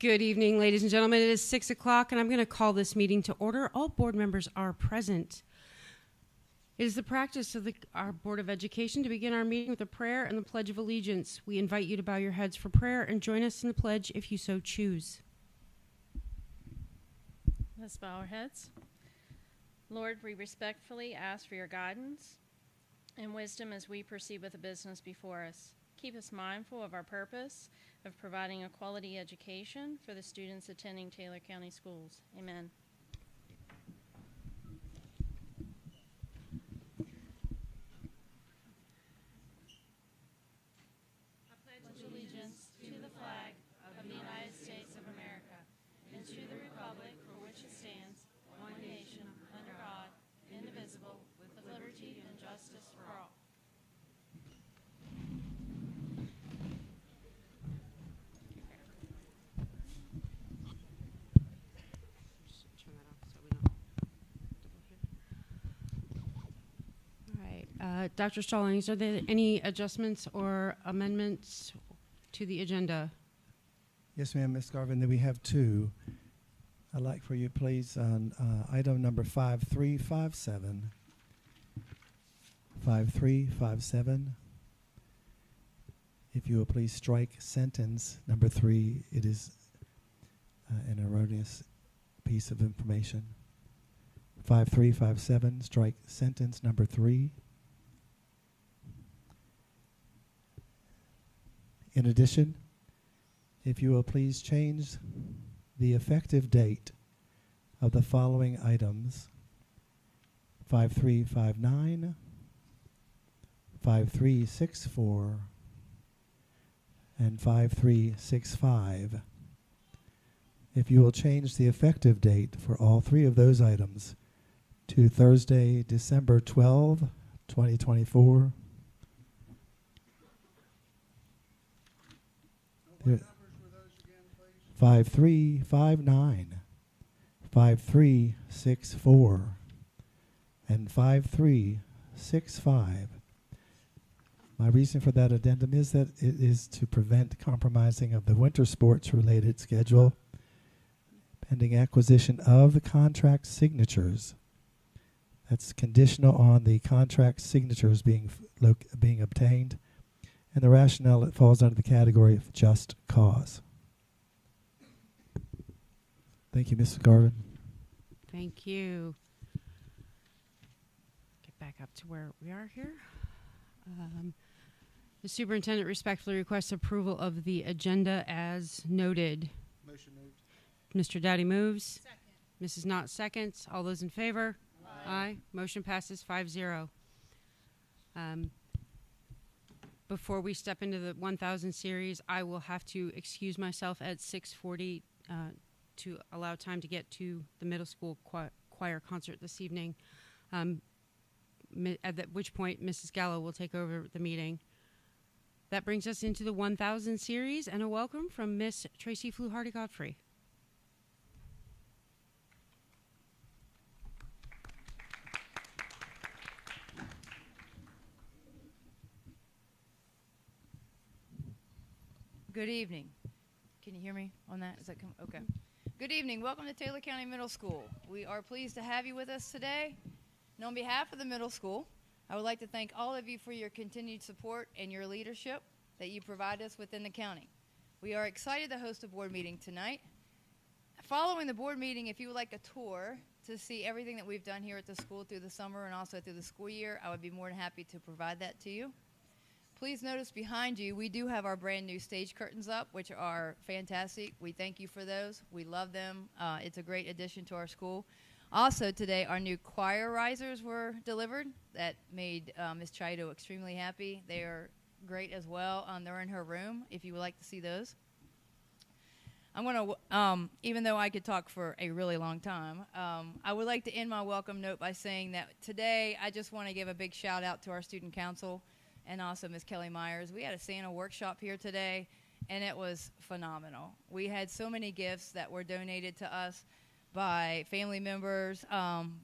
Good evening, ladies and gentlemen. It is 6 o'clock, and I'm going to call this meeting to order. All board members are present. It is the practice of our Board of Education to begin our meeting with a prayer and the Pledge of Allegiance. We invite you to bow your heads for prayer and join us in the pledge if you so choose. Let's bow our heads. Lord, we respectfully ask for your guidance and wisdom as we proceed with the business before us. Keep us mindful of our purpose of providing a quality education for the students attending Taylor County Schools. Amen. I pledge allegiance to the flag of the United States of America and to the republic for which it stands, one nation, under God, indivisible, with liberty and justice for all. Dr. Stallings, are there any adjustments or amendments to the agenda? Yes, ma'am, Ms. Garvin. Then we have two. I'd like for you, please, on item number 5357. 5357. If you will please strike sentence number 3. It is an erroneous piece of information. 5357, strike sentence number 3. In addition, if you will please change the effective date of the following items: 5359, 5364, and 5365. If you will change the effective date for all three of those items to Thursday, December 12, 2024. What numbers were those again, please? 5359, 5364, and 5365. My reason for that addendum is that it is to prevent compromising of the winter sports related schedule pending acquisition of the contract signatures. That's conditional on the contract signatures being obtained, and the rationale, it falls under the category of just cause. Thank you, Mrs. Garvin. Thank you. Get back up to where we are here. The superintendent respectfully requests approval of the agenda as noted. Motion moved. Mr. Dowdy moves. Second. Mrs. Knott seconds. All those in favor? Aye. Motion passes 5-0. Before we step into the 1000 series, I will have to excuse myself at 6:40 to allow time to get to the middle school choir concert this evening, at which point Mrs. Gallo will take over the meeting. That brings us into the 1000 series, and a welcome from Miss Tracy Fluharty-Godfrey. Good evening. Can you hear me on that? Is that okay? Good evening. Welcome to Taylor County Middle School. We are pleased to have you with us today. And on behalf of the middle school, I would like to thank all of you for your continued support and your leadership that you provide us within the county. We are excited to host a board meeting tonight. Following the board meeting, if you would like a tour to see everything that we've done here at the school through the summer and also through the school year, I would be more than happy to provide that to you. Please notice behind you, we do have our brand new stage curtains up, which are fantastic. We thank you for those. We love them. It's a great addition to our school. Also today, our new choir risers were delivered. That made Ms. Chaito extremely happy. They are great as well. They're in her room if you would like to see those. I'm going to, even though I could talk for a really long time, I would like to end my welcome note by saying that today I just want to give a big shout out to our student council and also Ms. Kelly Myers. We had a Santa workshop here today, and it was phenomenal. We had so many gifts that were donated to us by family members,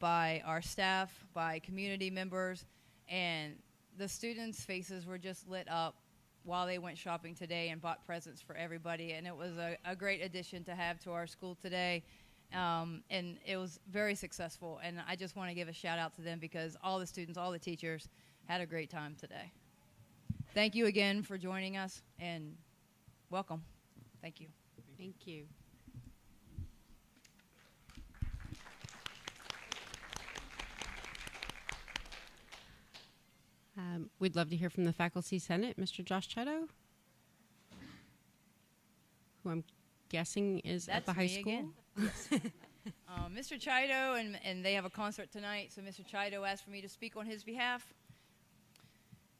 by our staff, by community members, and the students' faces were just lit up while they went shopping today and bought presents for everybody. And it was a great addition to have to our school today. And it was very successful. And I just want to give a shout out to them because all the students, all the teachers had a great time today. Thank you again for joining us, and welcome. Thank you. Thank you. We'd love to hear from the Faculty Senate, Mr. Josh Chetto, who I'm guessing is at the high school. Again. Yes. Mr. Chido, and they have a concert tonight, so Mr. Chido asked for me to speak on his behalf.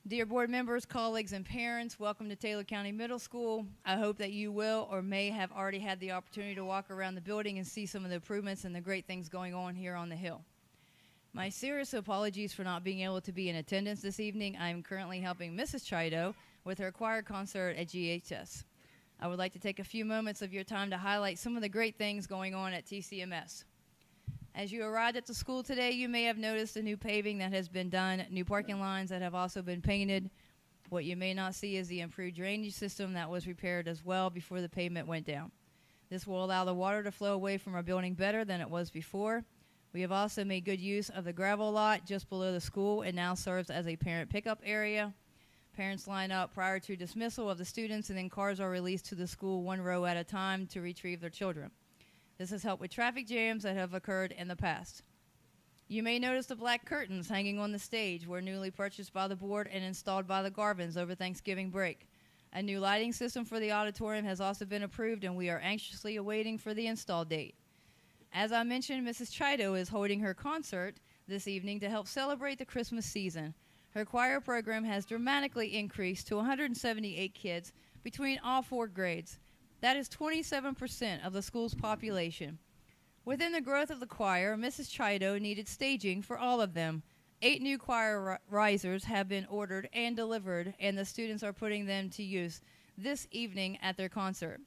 Dear board members, colleagues, and parents, welcome to Taylor County Middle School. I hope that you will or may have already had the opportunity to walk around the building and see some of the improvements and the great things going on here on the Hill. My serious apologies for not being able to be in attendance this evening. I am currently helping Mrs. Chido with her choir concert at GHS. I would like to take a few moments of your time to highlight some of the great things going on at TCMS. As you arrived at the school today, you may have noticed the new paving that has been done, new parking lines that have also been painted. What you may not see is the improved drainage system that was repaired as well before the pavement went down. This will allow the water to flow away from our building better than it was before. We have also made good use of the gravel lot just below the school. It now serves as a parent pickup area. Parents line up prior to dismissal of the students, and then cars are released to the school one row at a time to retrieve their children. This has helped with traffic jams that have occurred in the past. You may notice the black curtains hanging on the stage were newly purchased by the board and installed by the Garvins over Thanksgiving break. A new lighting system for the auditorium has also been approved, and we are anxiously awaiting for the install date. As I mentioned, Mrs. Chido is holding her concert this evening to help celebrate the Christmas season. Her choir program has dramatically increased to 178 kids between all 4 grades. That is 27% of the school's population. Within the growth of the choir, Mrs. Chido needed staging for all of them. 8 new choir risers have been ordered and delivered, and the students are putting them to use this evening at their concert.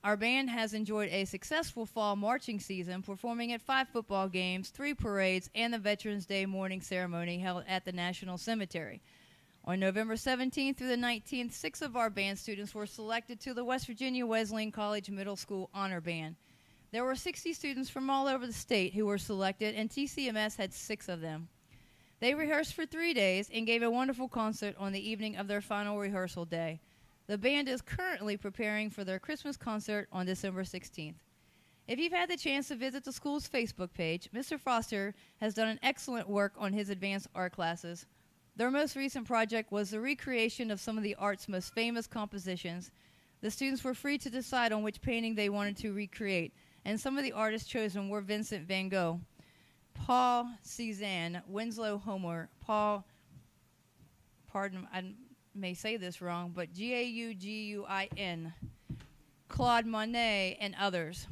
Our band has enjoyed a successful fall marching season, performing at 5 football games, 3 parades, and the Veterans Day morning ceremony held at the National Cemetery. On November 17th through the 19th, 6 of our band students were selected to the West Virginia Wesleyan College Middle School Honor Band. There were 60 students from all over the state who were selected, and TCMS had 6 of them. They rehearsed for 3 days and gave a wonderful concert on the evening of their final rehearsal day. The band is currently preparing for their Christmas concert on December 16th. If you've had the chance to visit the school's Facebook page, Mr. Foster has done an excellent work on his advanced art classes. Their most recent project was the recreation of some of the art's most famous compositions. The students were free to decide on which painting they wanted to recreate, and some of the artists chosen were Vincent van Gogh, Paul Cézanne, Winslow Homer, I may say this wrong, but Gauguin, Claude Monet, and others.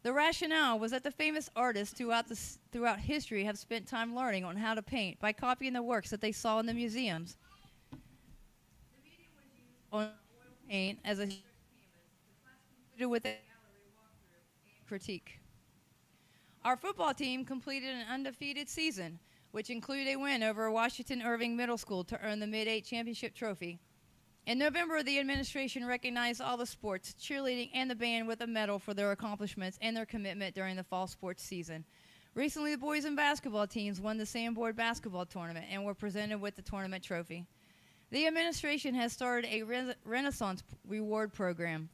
The rationale was that the famous artists throughout history have spent time learning on how to paint by copying the works that they saw in the museums. The medium was used on oil paint as a canvas. The class concluded with a gallery walkthrough and critique. Our football team completed an undefeated season, which included a win over Washington Irving Middle School to earn the Mid-8 Championship trophy. In November, the administration recognized all the sports, cheerleading, and the band with a medal for their accomplishments and their commitment during the fall sports season. Recently, the boys and basketball teams won the Sandboard basketball tournament and were presented with the tournament trophy. The administration has started a Renaissance Reward program.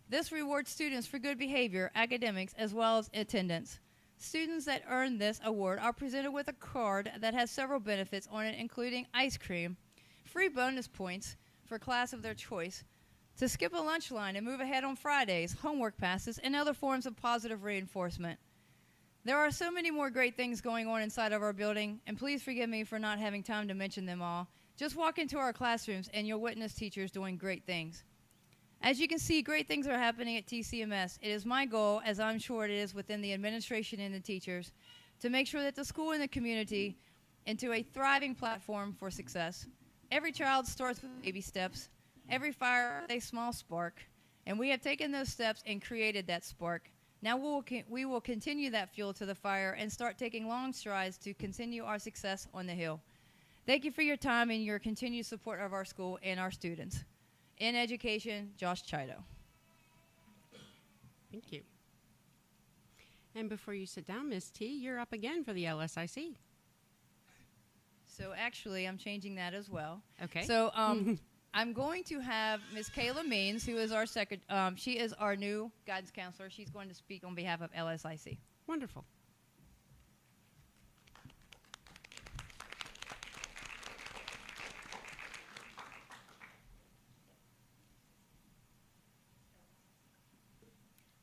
This rewards students for good behavior, academics, as well as attendance. Students that earn this award are presented with a card that has several benefits on it, including ice cream, free bonus points for class of their choice, to skip a lunch line and move ahead on Fridays, homework passes, and other forms of positive reinforcement. There are so many more great things going on inside of our building, and please forgive me for not having time to mention them all. Just walk into our classrooms and you'll witness teachers doing great things. As you can see, great things are happening at TCMS. It is my goal, as I'm sure it is within the administration and the teachers, to make sure that the school and the community into a thriving platform for success. Every child starts with baby steps. Every fire is a small spark. And we have taken those steps and created that spark. Now we will continue that fuel to the fire and start taking long strides to continue our success on the Hill. Thank you for your time and your continued support of our school and our students. In education, Josh Chido. Thank you. And before you sit down, Miss T, you're up again for the LSIC. So actually, I'm changing that as well. Okay. So I'm going to have Miss Kayla Means, who is our she is our new guidance counselor. She's going to speak on behalf of LSIC. Wonderful.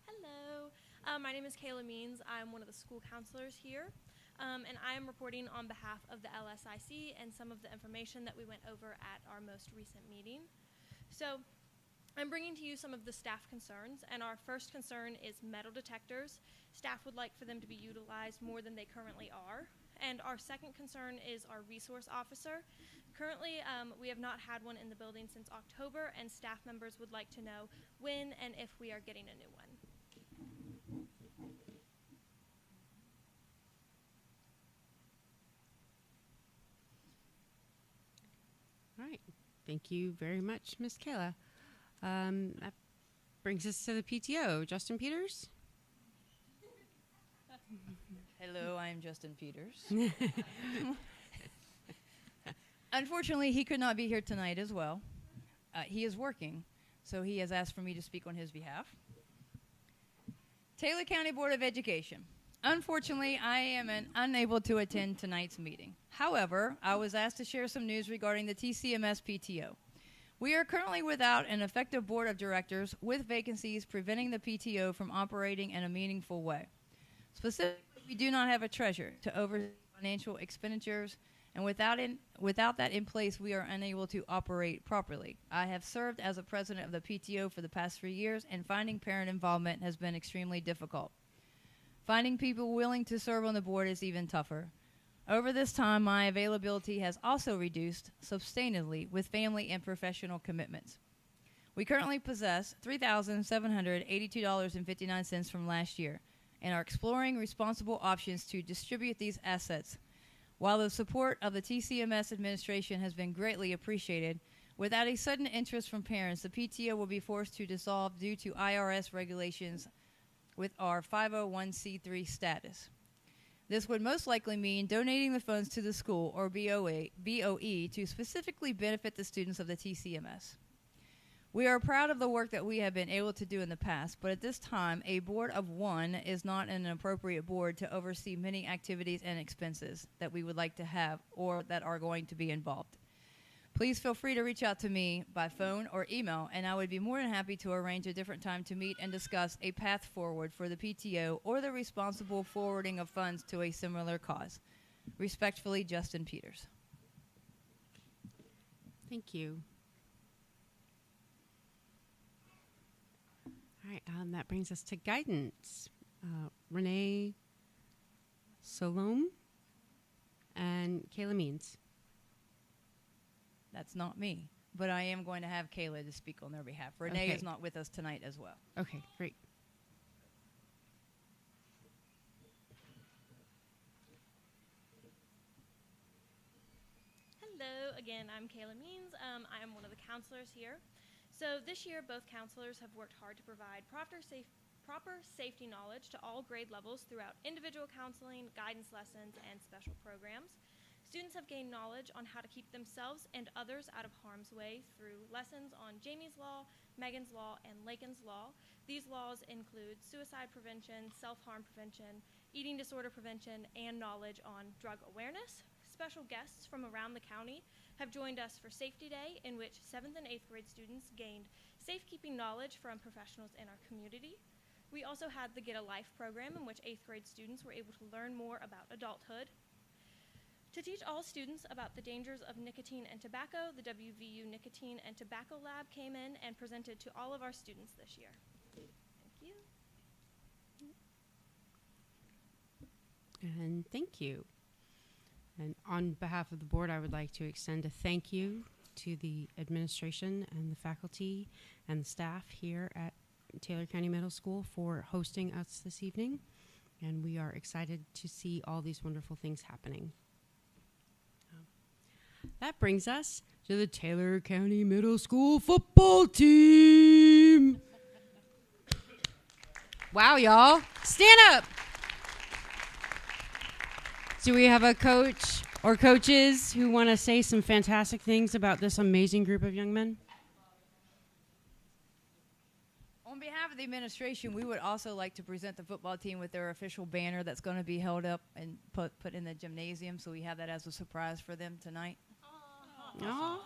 Hello, my name is Kayla Means. I'm one of the school counselors here, and I am reporting on behalf of the LSIC and some of the information that we went over at our most recent meeting. So I'm bringing to you some of the staff concerns, and our first concern is metal detectors. Staff would like for them to be utilized more than they currently are. And our second concern is our resource officer. Currently, we have not had one in the building since October, and staff members would like to know when and if we are getting a new one. All right. Thank you very much, Miss Kayla. That brings us to the PTO. Justin Peters? Hello, I'm Justin Peters. Unfortunately, he could not be here tonight as well. He is working, so he has asked for me to speak on his behalf. Taylor County Board of Education. Unfortunately, I am unable to attend tonight's meeting. However, I was asked to share some news regarding the TCMS PTO. We are currently without an effective board of directors with vacancies preventing the PTO from operating in a meaningful way. Specifically, we do not have a treasurer to oversee financial expenditures, and without that in place, we are unable to operate properly. I have served as a president of the PTO for the past 3 years, and finding parent involvement has been extremely difficult. Finding people willing to serve on the board is even tougher. Over this time, my availability has also reduced substantially with family and professional commitments. We currently possess $3,782.59 from last year and are exploring responsible options to distribute these assets. While the support of the TCMS administration has been greatly appreciated, without a sudden interest from parents, the PTO will be forced to dissolve due to IRS regulations with our 501c3 status. This would most likely mean donating the funds to the school or BOE to specifically benefit the students of the TCMS. We are proud of the work that we have been able to do in the past, but at this time, a board of one is not an appropriate board to oversee many activities and expenses that we would like to have or that are going to be involved. Please feel free to reach out to me by phone or email, and I would be more than happy to arrange a different time to meet and discuss a path forward for the PTO or the responsible forwarding of funds to a similar cause. Respectfully, Justin Peters. Thank you. All right, that brings us to guidance. Renee Solom and Kayla Means. That's not me, but I am going to have Kayla to speak on their behalf. Renee Okay. is not with us tonight as well. Okay, great. Hello, again, I'm Kayla Means. I am one of the counselors here. So this year, both counselors have worked hard to provide proper safety knowledge to all grade levels throughout individual counseling, guidance lessons, and special programs. Students have gained knowledge on how to keep themselves and others out of harm's way through lessons on Jamie's Law, Megan's Law, and Lakin's Law. These laws include suicide prevention, self-harm prevention, eating disorder prevention, and knowledge on drug awareness. Special guests from around the county have joined us for Safety Day, in which 7th and 8th grade students gained safekeeping knowledge from professionals in our community. We also had the Get a Life program, in which 8th grade students were able to learn more about adulthood. To teach all students about the dangers of nicotine and tobacco, the WVU Nicotine and Tobacco Lab came in and presented to all of our students this year. Thank you. And thank you. And on behalf of the board, I would like to extend a thank you to the administration and the faculty and the staff here at Taylor County Middle School for hosting us this evening. And we are excited to see all these wonderful things happening. That brings us to the Taylor County Middle School football team. Wow, y'all. Stand up. Do we have a coach or coaches who want to say some fantastic things about this amazing group of young men? On behalf of the administration, we would also like to present the football team with their official banner that's going to be held up and put in the gymnasium, so we have that as a surprise for them tonight. Aww.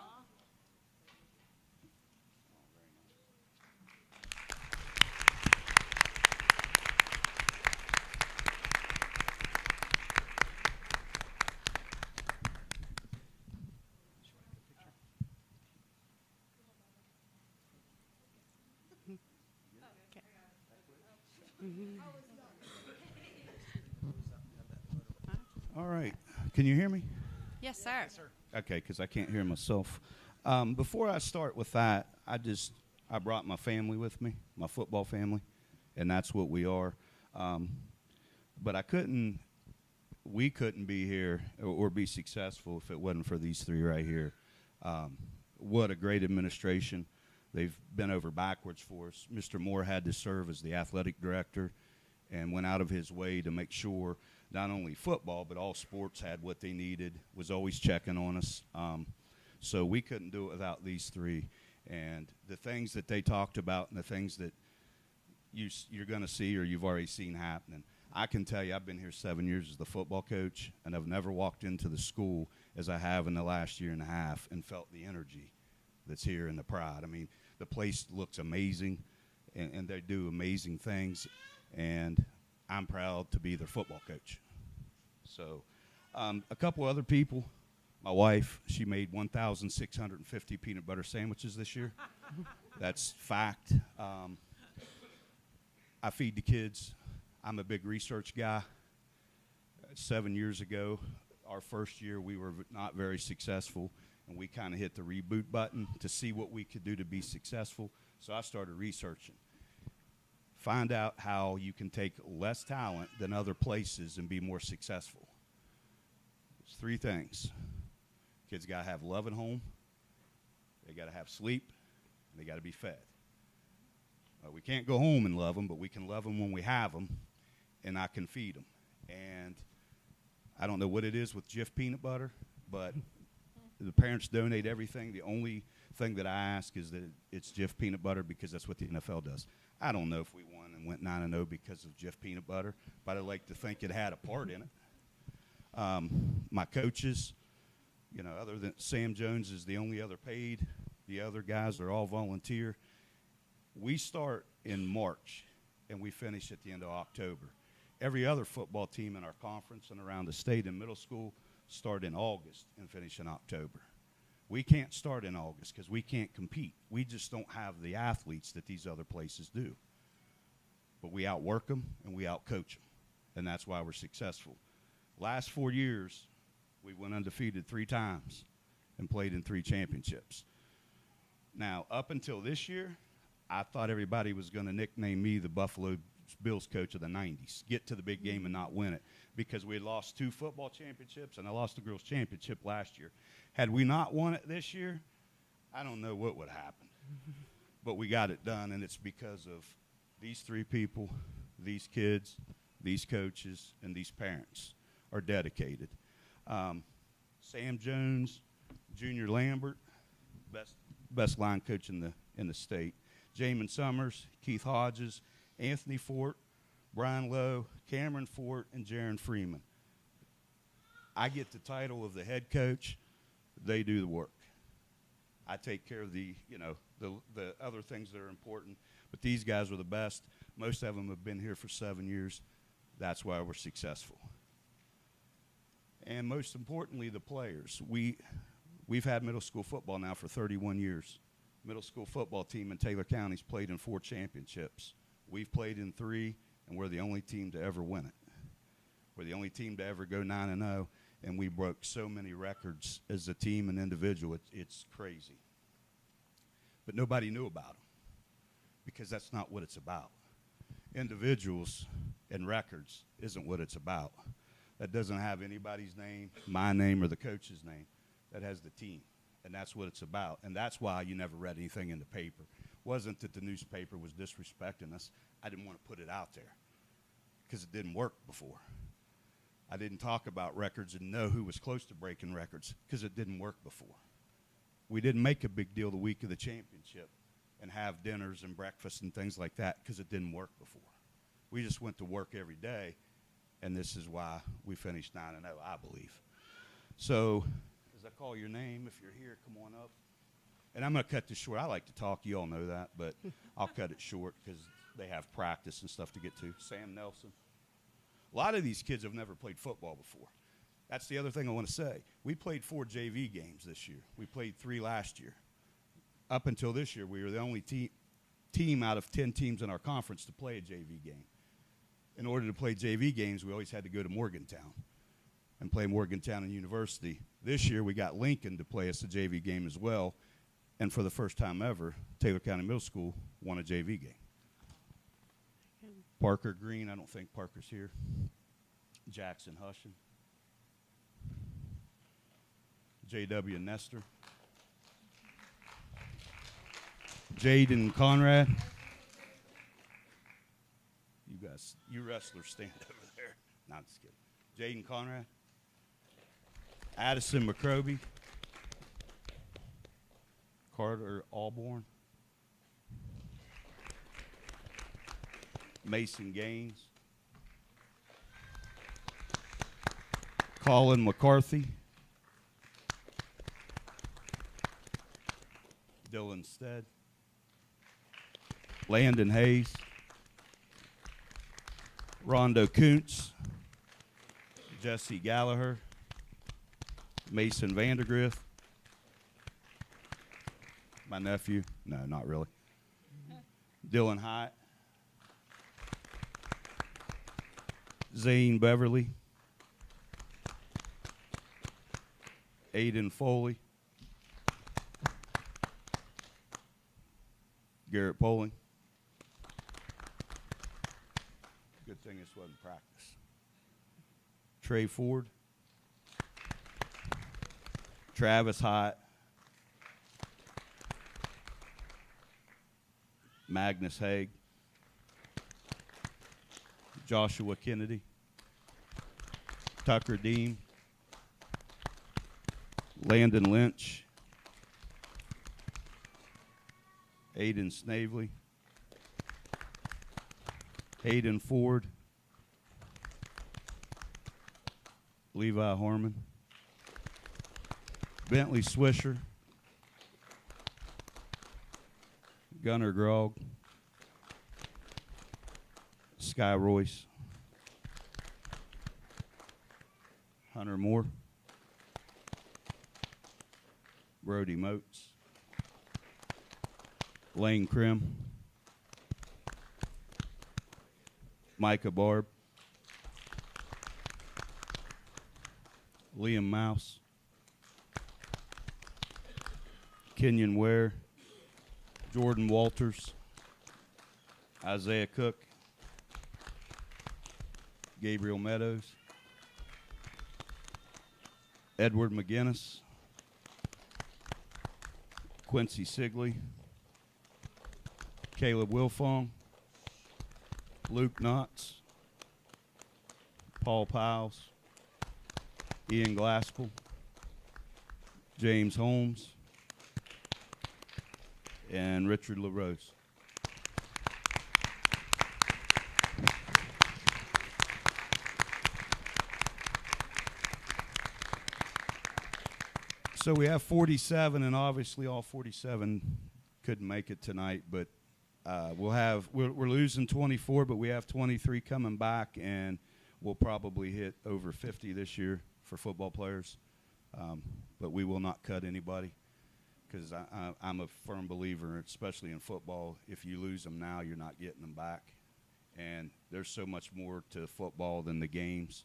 All right. Can you hear me? Yes, sir. Okay, because I can't hear myself. Before I start with that, I brought my family with me, my football family, and that's what we are. But we couldn't be here or be successful if it wasn't for these three right here. What a great administration. They've been over backwards for us. Mr. Moore had to serve as the athletic director and went out of his way to make sure not only football but all sports had what they needed, was always checking on us. So we couldn't do it without these three. And the things that they talked about and the things that you're going to see or you've already seen happening. I can tell you I've been here 7 years as the football coach, and I've never walked into the school as I have in the last year and a half and felt the energy that's here and the pride. I mean, the place looks amazing, and they do amazing things, and I'm proud to be their football coach. So a couple other people. My wife, she made 1,650 peanut butter sandwiches this year. That's fact. I feed the kids. I'm a big research guy. 7 years ago, our first year, we were not very successful, and we kind of hit the reboot button to see what we could do to be successful. So I started researching. Find out how you can take less talent than other places and be more successful. There's three things. Kids got to have love at home, they got to have sleep, and they got to be fed. We can't go home and love them, but we can love them when we have them, and I can feed them. And I don't know what it is with Jif peanut butter, but the parents donate everything. The only thing that I ask is that it's Jif peanut butter because that's what the NFL does. I don't know if we won and went 9-0 because of Jif peanut butter, but I'd like to think it had a part in it. My coaches, other than Sam Jones is the only other paid. The other guys are all volunteer. We start in March, and we finish at the end of October. Every other football team in our conference and around the state in middle school start in August and finish in October. We can't start in August because we can't compete. We just don't have the athletes that these other places do. But we outwork them, and we outcoach them, and that's why we're successful. Last 4 years, we went undefeated 3 times and played in 3 championships. Now, up until this year, I thought everybody was going to nickname me the Buffalo Bills coach of the 90s, get to the big game and not win it, because we had lost 2 football championships, and I lost the girls' championship last year. Had we not won it this year, I don't know what would happen. But we got it done, and it's because of these 3 people, these kids, these coaches, and these parents are dedicated. Sam Jones, Junior Lambert, best line coach in the state. Jamin Summers, Keith Hodges, Anthony Fort, Brian Lowe, Cameron Fort, and Jaron Freeman. I get the title of the head coach. They do the work. I take care of the other things that are important, but these guys are the best. Most of them have been here for 7 years. That's why we're successful. And most importantly, the players. We've had middle school football now for 31 years. Middle school football team in Taylor County's played in 4 championships. We've played in 3, and we're the only team to ever win it. We're the only team to ever go 9-0, and we broke so many records as a team and individual. It's crazy. But nobody knew about them because that's not what it's about. Individuals and records isn't what it's about. That doesn't have anybody's name, my name, or the coach's name. that has the team. And that's what it's about. And that's why you never read anything in the paper. It wasn't that the newspaper was disrespecting us. I didn't want to put it out there because it didn't work before. I didn't talk about records and know who was close to breaking records because it didn't work before. We didn't make a big deal the week of the championship and have dinners and breakfasts and things like that because it didn't work before. We just went to work every day, and this is why we finished 9-0, I believe. So as I call your name, if you're here, come on up. And I'm going to cut this short. I like to talk. You all know that, but I'll cut it short because they have practice and stuff to get to. Sam Nelson. A lot of these kids have never played football before. That's the other thing I want to say. We played 4 JV games this year. We played 3 last year. Up until this year, we were the only team out of 10 teams in our conference to play a JV game. In order to play JV games, we always had to go to Morgantown and play Morgantown and University. This year, we got Lincoln to play us a JV game as well. And for the first time ever, Taylor County Middle School won a JV game. Parker Green, I don't think Parker's here. Jackson Hushin. J.W. Nestor. Jaden Conrad. You guys, you wrestlers stand over there. No, I'm just kidding. Jaden Conrad. Addison McCroby. Carter Alborn. Mason Gaines. Colin McCarthy. Dylan Stead. Landon Hayes. Rondo Kuntz. Jesse Gallagher. Mason Vandergriff. My nephew. No, not really. Dylan Hyatt. Zane Beverly. Aiden Foley. Garrett Poling. Good thing this wasn't practice. Trey Ford. Travis Hyatt. Magnus Haig. Joshua Kennedy. Tucker Dean. Landon Lynch. Aiden Snavely. Hayden Ford. Levi Harmon. Bentley Swisher. Gunnar Grog. Sky Royce. Hunter Moore. Brody Moats. Lane Krim. Micah Barb. Liam Mouse. Kenyon Ware. Jordan Walters. Isaiah Cook. Gabriel Meadows. Edward McGinnis. Quincy Sigley. Caleb Wilfong. Luke Knotts. Paul Piles. Ian Glaspel. James Holmes. And Richard LaRose. So we have 47, and obviously all 47 couldn't make it tonight, but we're losing 24, but we have 23 coming back, and we'll probably hit over 50 this year for football players. But we will not cut anybody because I'm a firm believer, especially in football, if you lose them now, you're not getting them back. And there's so much more to football than the games.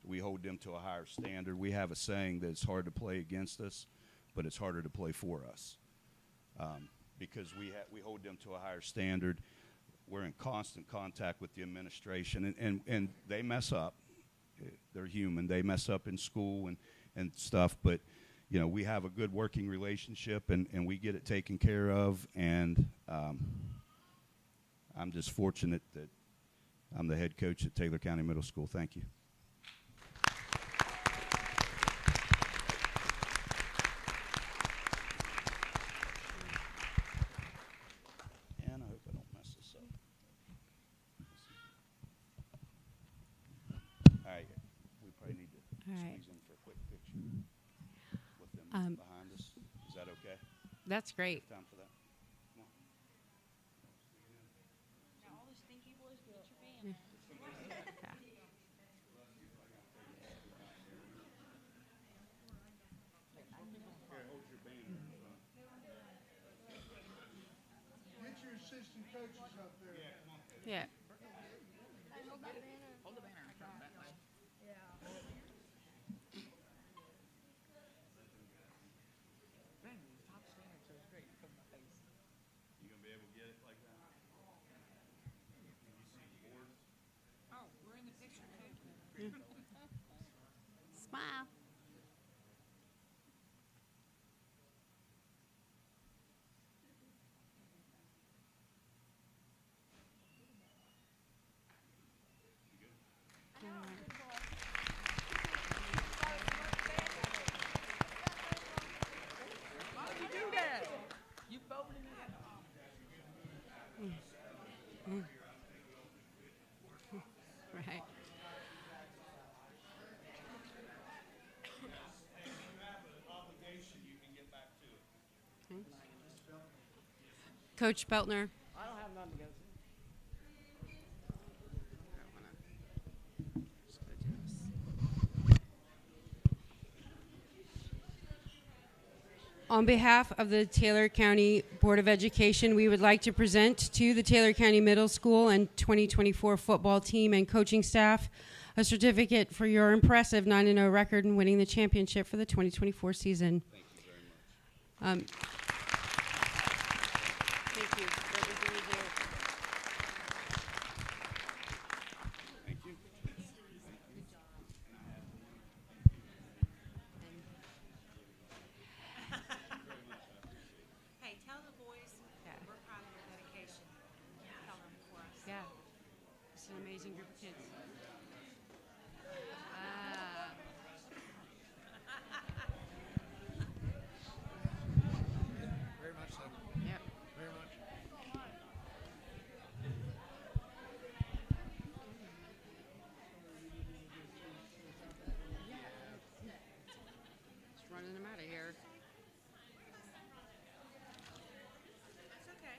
We hold them to a higher standard. We have a saying that it's hard to play against us, but it's harder to play for us because we hold them to a higher standard. We're in constant contact with the administration, and they mess up. They're human. They mess up in school, and stuff, but you know, we have a good working relationship, and we get it taken care of, and I'm just fortunate that I'm the head coach at Taylor County Middle School. Thank you. And I hope I don't mess this up. All right, we probably need to All right. squeeze in for a quick picture with them behind us. Is that okay? That's great. Time for that? Come on. Get your assistant coaches up there. Yeah. You gonna be able to get it like that? Can you see the board? Smile. Right. Coach Beltner. I don't have nothing to go to. On behalf of the Taylor County Board of Education, we would like to present to the Taylor County Middle School and 2024 football team and coaching staff a certificate for your impressive 9-0 record in winning the championship for the 2024 season. Thank you very much. Thank you for everything you do. Thank you. Hey, tell the boys we're proud of their dedication. Tell them for us. Yeah, it's an amazing group of kids. Very much so. Yep. Very much. Just running them out of here. It's okay.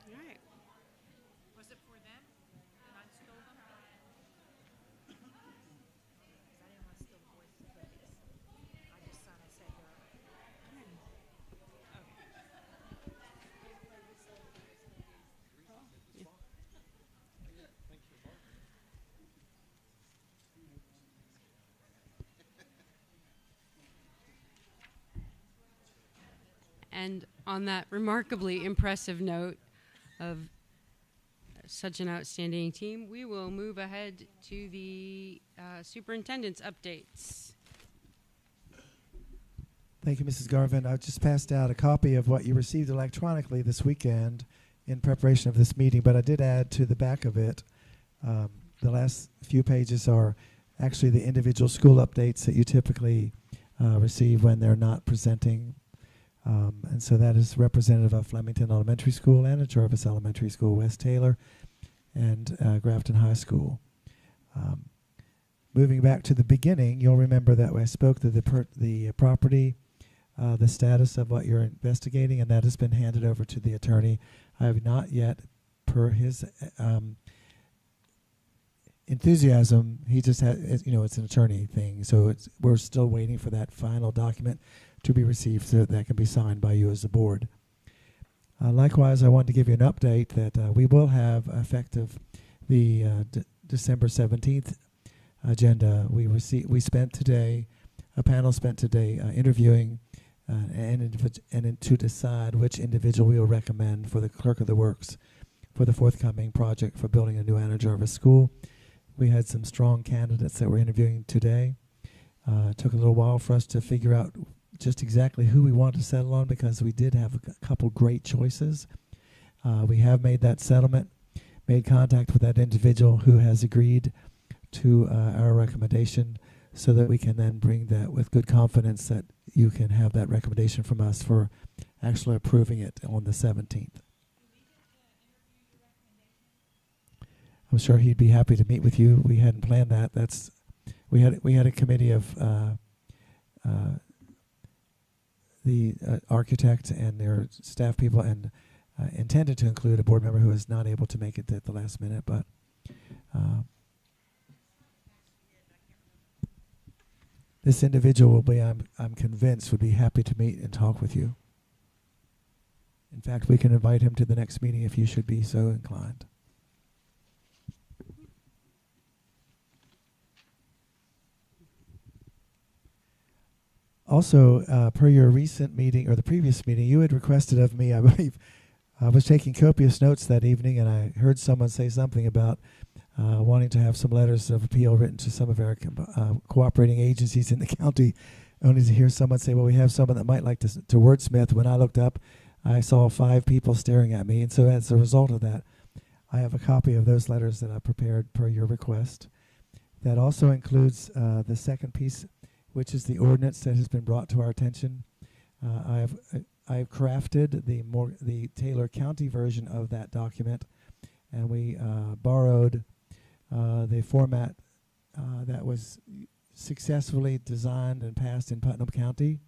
All right. Was it for them? Not stole them? Because I didn't want to steal the boys' cookies. I just thought I said And on that remarkably impressive note of such an outstanding team, we will move ahead to the superintendent's updates. Thank you, Mrs. Garvin. I just passed out a copy of what you received electronically this weekend in preparation of this meeting, but I did add to the back of it. The last few pages are actually the individual school updates that you typically receive when they're not presenting. And so that is representative of Flemington Elementary School and Jervis Elementary School, West Taylor, and Grafton High School. Moving back to the beginning, you'll remember that I spoke to the property, the status of what you're investigating, and that has been handed over to the attorney. I have not yet, per his enthusiasm, he just had, it's an attorney thing, so we're still waiting for that final document to be received so that can be signed by you as the board. Likewise, I wanted to give you an update that we will have effective the December 17th agenda. We spent today, a panel spent today interviewing and to decide which individual we will recommend for the clerk of the works for the forthcoming project for building a new Anna Jarvis school. We had some strong candidates that we're interviewing today. It took a little while for us to figure out just exactly who we wanted to settle on because we did have a couple great choices. We have made that settlement, made contact with that individual who has agreed to our recommendation so that we can then bring that with good confidence that you can have that recommendation from us for actually approving it on the 17th. I'm sure he'd be happy to meet with you. We hadn't planned that. We had a committee of the architect and their staff people, and intended to include a board member who was not able to make it at the last minute. But this individual will be, I'm convinced, would be happy to meet and talk with you. In fact, we can invite him to the next meeting if you should be so inclined. Also, per your recent meeting, or the previous meeting, you had requested of me, I believe, I was taking copious notes that evening, and I heard someone say something about wanting to have some letters of appeal written to some of our cooperating agencies in the county, only to hear someone say, well, we have someone that might like to wordsmith. When I looked up, I saw 5 people staring at me, and so as a result of that, I have a copy of those letters that I prepared per your request. That also includes the second piece, which is the ordinance that has been brought to our attention. I've crafted the Taylor County version of that document, and we borrowed the format that was successfully designed and passed in Putnam County.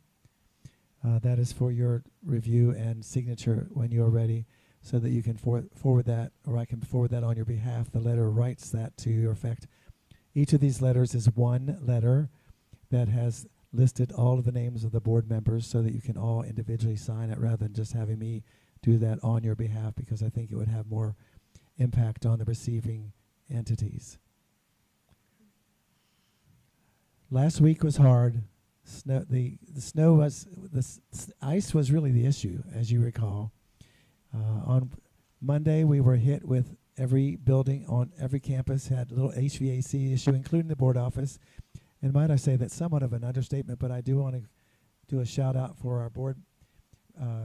That is for your review and signature when you're ready, so that you can forward that, or I can forward that on your behalf. The letter writes that to your effect. Each of these letters is one letter that has listed all of the names of the board members so that you can all individually sign it rather than just having me do that on your behalf, because I think it would have more impact on the receiving entities. Last week was hard. The ice was really the issue, as you recall. On Monday, we were hit with every building on every campus had a little HVAC issue, including the board office. And might I say that's somewhat of an understatement, but I do want to do a shout out for our board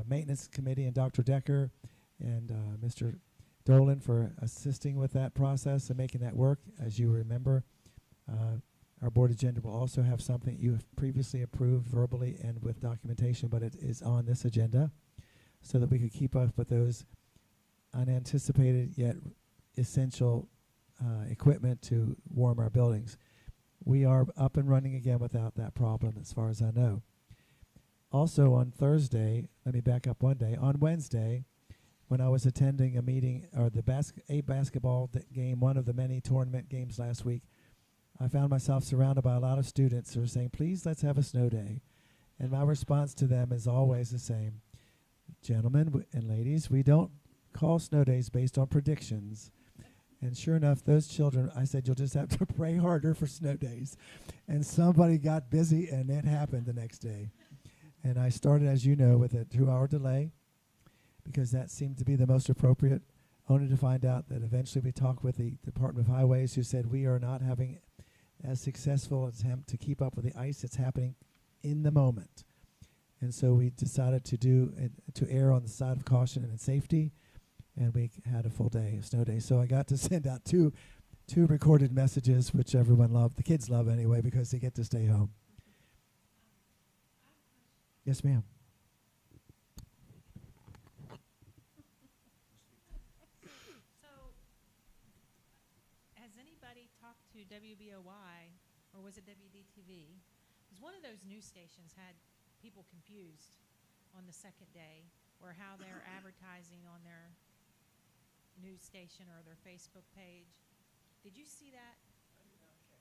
maintenance committee and Dr. Decker and Mr. Dolan for assisting with that process and making that work. As you remember, our board agenda will also have something you have previously approved verbally and with documentation, but it is on this agenda so that we could keep up with those unanticipated yet essential equipment to warm our buildings. We are up and running again without that problem as far as I know. Also on Thursday, let me back up one day. On Wednesday, when I was attending a meeting, or a basketball game, one of the many tournament games last week, I found myself surrounded by a lot of students who were saying, please, let's have a snow day. And my response to them is always the same. Gentlemen and ladies, we don't call snow days based on predictions. And sure enough, those children, I said, you'll just have to pray harder for snow days. And somebody got busy, and it happened the next day. And I started, as you know, with a 2-hour delay, because that seemed to be the most appropriate, only to find out that eventually we talked with the Department of Highways, who said we are not having as successful attempt to keep up with the ice that's happening in the moment. And so we decided to err on the side of caution and safety, and we had a full day, a snow day. So I got to send out two recorded messages, which everyone loved. The kids love anyway, because they get to stay home. Yes, ma'am. So, has anybody talked to WBOY, or was it WDTV? Because one of those news stations had people confused on the second day, or how they're advertising on their news station or their Facebook page. Did you see that?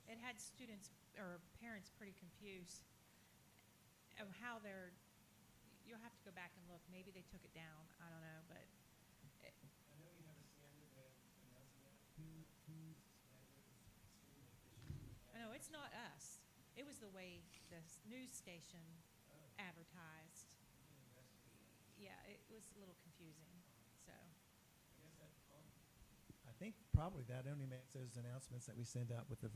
It had students or parents pretty confused of how they're. You'll have to go back and look. Maybe they took it down. I don't know, but. I know you have a standard way of announcing that. No, it's not us. It was the way the news station advertised. Yeah, it was a little confusing. So. I think probably that only makes those announcements that we send out with the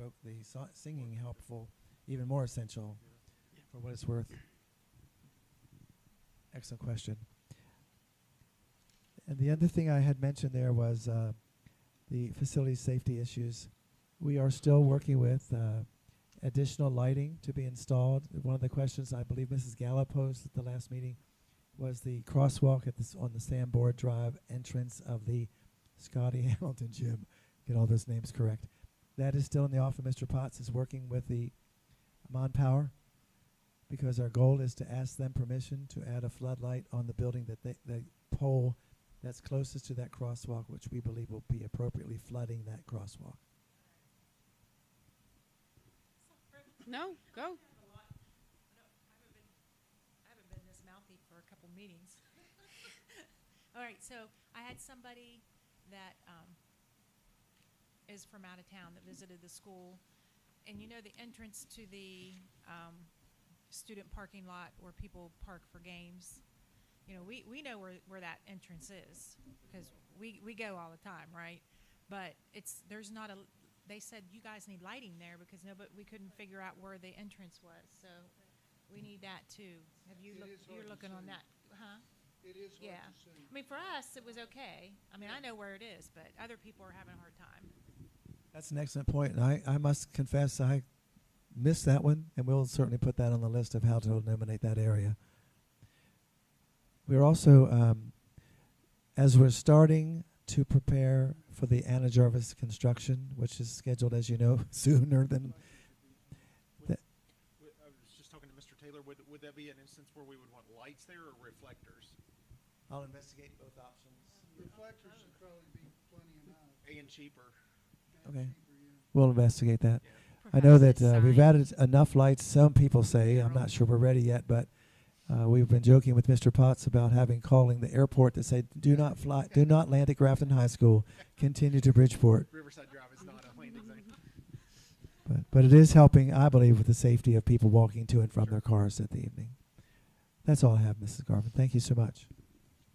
singing helpful, even more essential for what it's worth. Excellent question. And the other thing I had mentioned there was the facility safety issues. We are still working with additional lighting to be installed. One of the questions I believe Mrs. Gallo posed at the last meeting was the crosswalk at on the Sanborn Drive entrance of the Scotty Hamilton Gym. Get all those names correct. That is still in the office. Mr. Potts is working with the Mon Power because our goal is to ask them permission to add a floodlight on the building that the pole that's closest to that crosswalk, which we believe will be appropriately flooding that crosswalk. No, go. I haven't been this mouthy for a couple meetings. All right, so I had somebody that is from out of town that visited the school, and you know the entrance to the student parking lot where people park for games. You know, we know where that entrance is because we go all the time, right? But there's not a. They said you guys need lighting there because we couldn't figure out where the entrance was, so we need that too. Have you you're looking on that, huh? It is hard to see. I mean, for us it was okay. I mean, I know where it is, but other people are having a hard time. That's an excellent point, and I must confess I missed that one, and we'll certainly put that on the list of how to illuminate that area. We're also, as we're starting to prepare for the Anna Jarvis construction, which is scheduled, as you know, sooner than... I was just talking to Mr. Taylor. Would that be an instance where we would want lights there or reflectors? I'll investigate both options. Reflectors would probably be plenty enough. And cheaper. Okay. Cheaper, yeah. We'll investigate that. Yeah. I know that Perhaps a we've sign. added enough lights, some people say. I'm not sure we're ready yet, but we've been joking with Mr. Potts about calling the airport to say, do not land at Grafton High School, continue to Bridgeport. Riverside Drive is not a landing zone. But it is helping, I believe, with the safety of people walking to and from their cars at the evening. That's all I have, Mrs. Garvin. Thank you so much.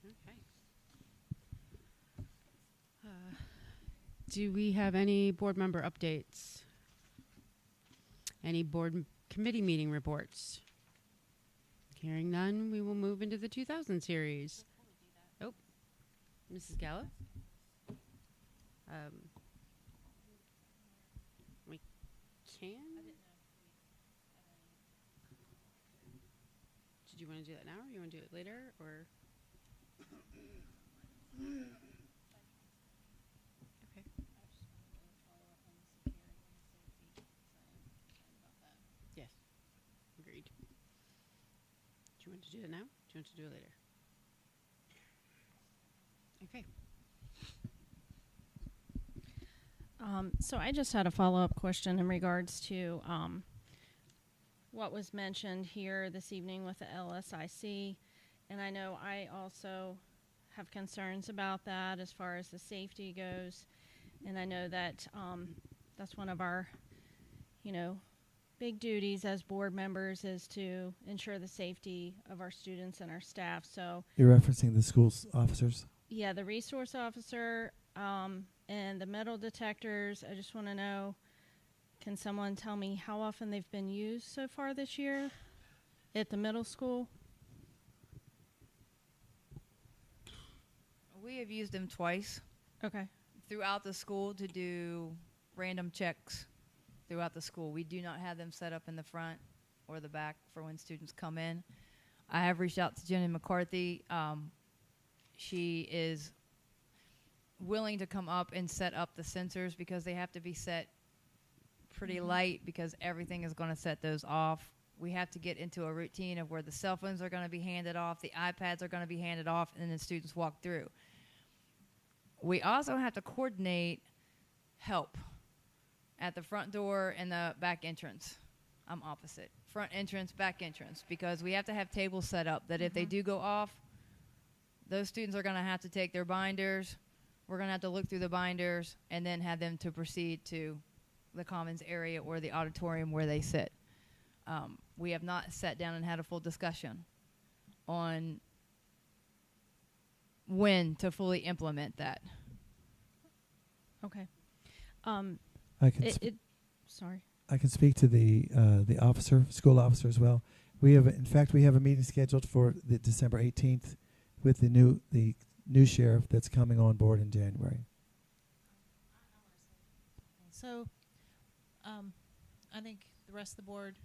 Okay. Do we have any board member updates? Any board committee meeting reports? Hearing none, we will move into the 2000 series. Oh, Mrs. Gallo? We can? Did you want to do that now, or you want to do it later, or? Okay. Yes, agreed. Do you want to do it now? Do you want to do it later? Okay. So I just had a follow-up question in regards to what was mentioned here this evening with the LSIC. And I know I also have concerns about that as far as the safety goes. And I know that that's one of our, big duties as board members is to ensure the safety of our students and our staff. So You're referencing the school's officers? yeah, the resource officer and the metal detectors, I just want to know, can someone tell me how often they've been used so far this year at the middle school? We have used them twice Okay. throughout the school to do random checks throughout the school. We do not have them set up in the front or the back for when students come in. I have reached out to Jenny McCarthy. She is willing to come up and set up the sensors because they have to be set pretty light because everything is going to set those off. We have to get into a routine of where the cell phones are going to be handed off, the iPads are going to be handed off, and then students walk through. We also have to coordinate help at the front door and the back entrance. I'm opposite. Front entrance, back entrance, because we have to have tables set up that if they do go off, those students are going to have to take their binders. We're going to have to look through the binders and then have them to proceed to the commons area or the auditorium where they sit. We have not sat down and had a full discussion on when to fully implement that. Okay. I can Sorry. I can speak to the school officer as well. We have a meeting scheduled for the December 18th with the new sheriff that's coming on board in January. So, I think the rest of the board,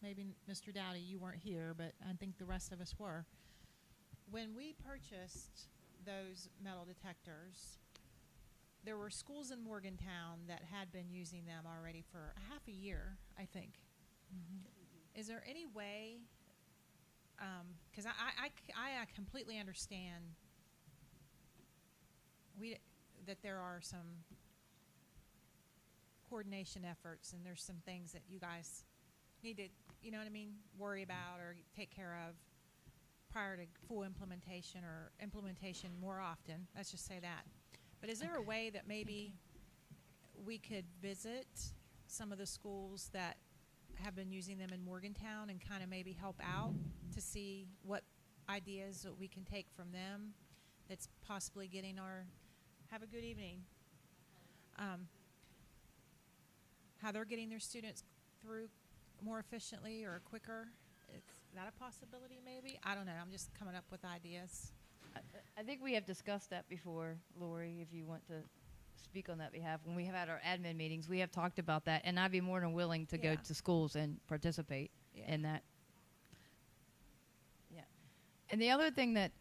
maybe Mr. Dowdy, you weren't here, but I think the rest of us were. When we purchased those metal detectors, there were schools in Morgantown that had been using them already for half a year, I think. Is there any way, because I completely understand that there are some coordination efforts and there's some things that you guys need to, you know what I mean, worry about or take care of prior to full implementation or implementation more often. Let's just say that. But is there a way that maybe we could visit some of the schools that have been using them in Morgantown and kind of maybe help out to see what ideas that we can take from them that's possibly getting have a good evening, how they're getting their students through more efficiently or quicker? Is that a possibility maybe? I don't know. I'm just coming up with ideas. I think we have discussed that before, Lori, if you want to speak on that behalf. When we have had our admin meetings, we have talked about that, and I'd be more than willing to go to schools and participate in that. Yeah. And the other thing that,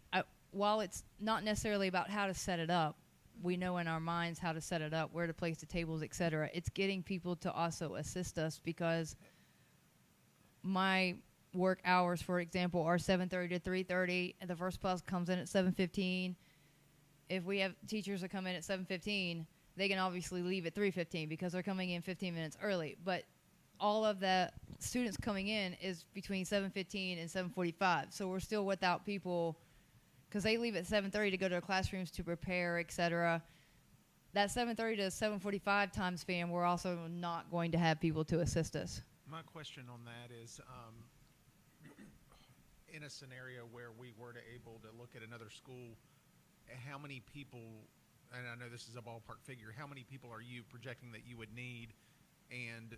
while it's not necessarily about how to set it up, we know in our minds how to set it up, where to place the tables, et cetera. It's getting people to also assist us, because my work hours, for example, are 7:30 to 3:30, and the first bus comes in at 7:15. If we have teachers that come in at 7:15, they can obviously leave at 3:15 because they're coming in 15 minutes early. But all of the students coming in is between 7:15 and 7:45, so we're still without people because they leave at 7:30 to go to their classrooms to prepare, et cetera. That 7:30 to 7:45 time span, we're also not going to have people to assist us. My question on that is, in a scenario where we were able to look at another school, how many people, and I know this is a ballpark figure, how many people are you projecting that you would need? And